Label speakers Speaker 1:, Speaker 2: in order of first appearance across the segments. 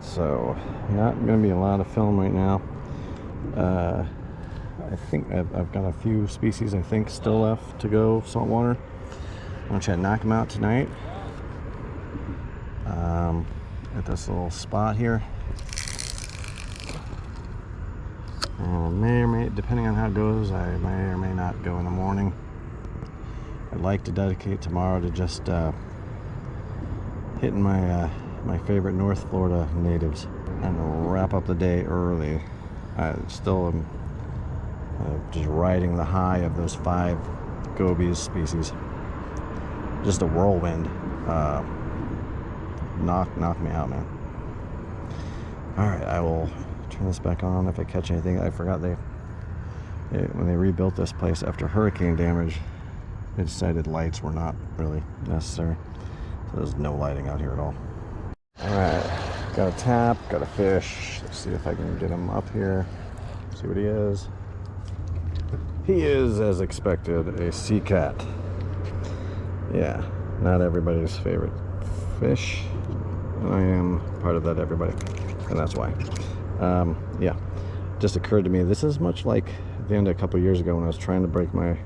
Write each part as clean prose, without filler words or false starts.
Speaker 1: So not going to be a lot of film right now. I think I've got a few species I think still left to go saltwater. I'm going to try to knock them out tonight at this little spot here. And may or may, depending on how it goes, I may or may not go in the morning. I'd like to dedicate tomorrow to just hitting my my favorite North Florida natives and wrap up the day early. I still am just riding the high of those 5 gobies species. Just a whirlwind knock me out, man. All right, I will turn this back on if I catch anything. I forgot when they rebuilt this place after hurricane damage, they decided lights were not really necessary, so there's no lighting out here at all. All right, got a tap, got a fish. Let's see if I can get him up here, see what he is. He is, as expected, a sea cat. Yeah, not everybody's favorite fish. I am part of that everybody, and that's why. Yeah, just occurred to me, this is much like the end of a couple years ago when I was trying to break my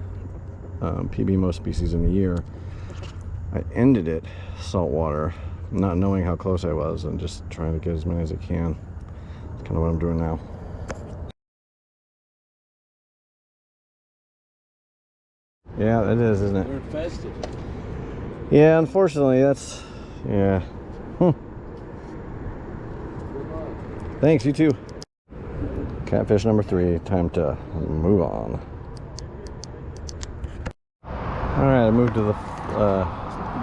Speaker 1: PB most species in a year. I ended it saltwater, not knowing how close I was, and just trying to get as many as I can. That's kind of what I'm doing now. Yeah, it is, isn't it?
Speaker 2: They're infested.
Speaker 1: Yeah, unfortunately, that's, yeah. Thanks, you too. Catfish number 3, time to move on. Alright, I moved to the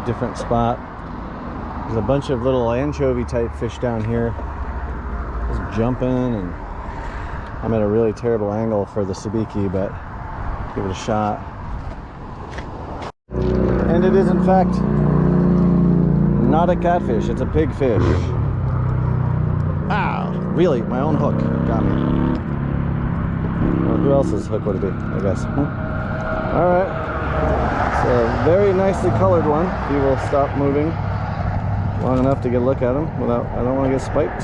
Speaker 1: different spot. There's a bunch of little anchovy type fish down here. Just jumping, and I'm at a really terrible angle for the sabiki, but give it a shot. And it is in fact not a catfish, it's a pigfish. Ah, really? My own hook got me. Well, who else's hook would it be, I guess? Alright. It's a very nicely colored one. He will stop moving long enough to get a look at him without, I don't want to get spiked.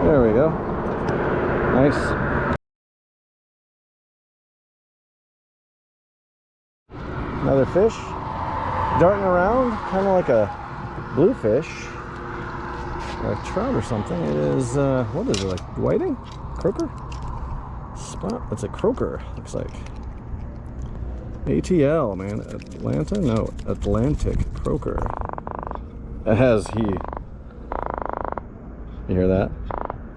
Speaker 1: There we go. Nice. Another fish darting around, kind of like a bluefish or a trout or something. It is, what is it, like whiting? Croaker? Spot, it's a croaker, looks like. ATL, man. Atlanta? No, Atlantic croaker. It has he. You hear that?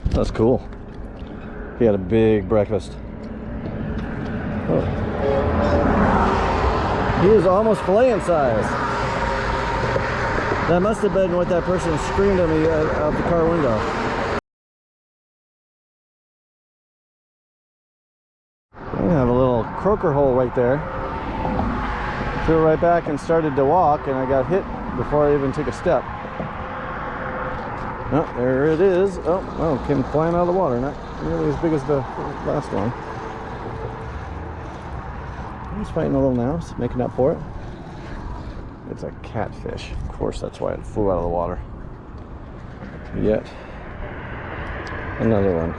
Speaker 1: That's cool. He had a big breakfast. Oh. He was almost fillet size. That must have been what that person screamed at me out the car window. I have a little croaker hole right there. Threw it right back and started to walk, and I got hit before I even took a step. Oh, there it is. Oh, came flying out of the water. Not nearly as big as the last one. He's fighting a little now, so making up for it. It's a catfish. Of course, that's why it flew out of the water. Yet another one.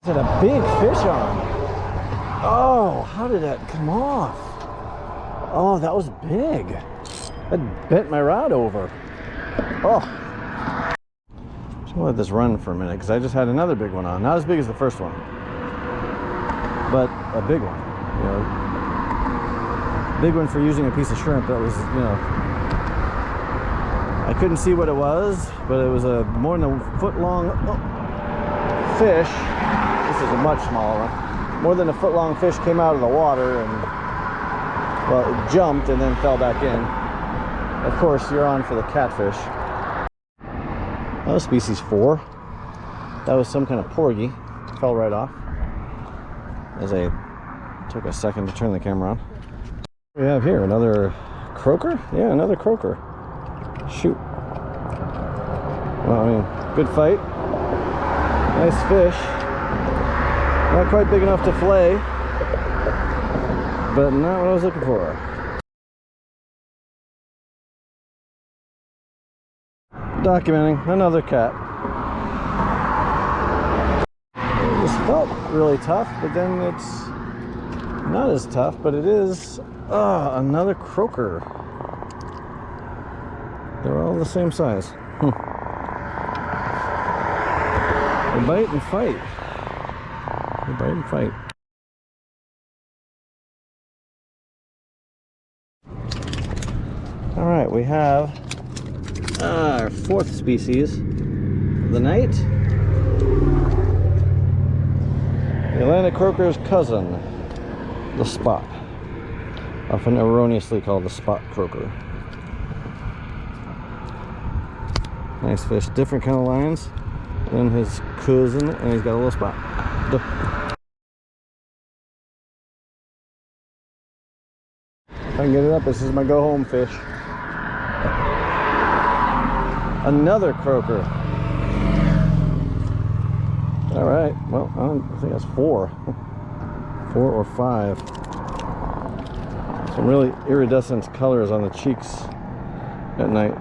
Speaker 1: Is it a big fish on? Oh, how did that come off? Oh, that was big. That bent my rod over. Oh. Just gonna let this run for a minute because I just had another big one on. Not as big as the first one, but a big one. You know, big one for using a piece of shrimp. That was, you know, I couldn't see what it was, but it was a more than a foot long fish. This is a much smaller one. More than a foot long fish came out of the water and, well, it jumped and then fell back in. Of course, you're on for the catfish. That was species 4. That was some kind of porgy. Fell right off as I took a second to turn the camera on. What do we have here? Another croaker? Yeah, another croaker. Shoot. Well, I mean, good fight. Nice fish. Not quite big enough to fillet, but not what I was looking for. Documenting another cat. This felt really tough, but then it's not as tough, but it is another croaker. They're all the same size. They bite and fight. They bite and fight. All right, we have our fourth species of the night. The Atlantic croaker's cousin, the spot. Often erroneously called the spot croaker. Nice fish, different kind of lines than his cousin, and he's got a little spot. If I can get it up, this is my go home fish. Another croaker. All right, well, I think that's 4 or 5. Some really iridescent colors on the cheeks at night.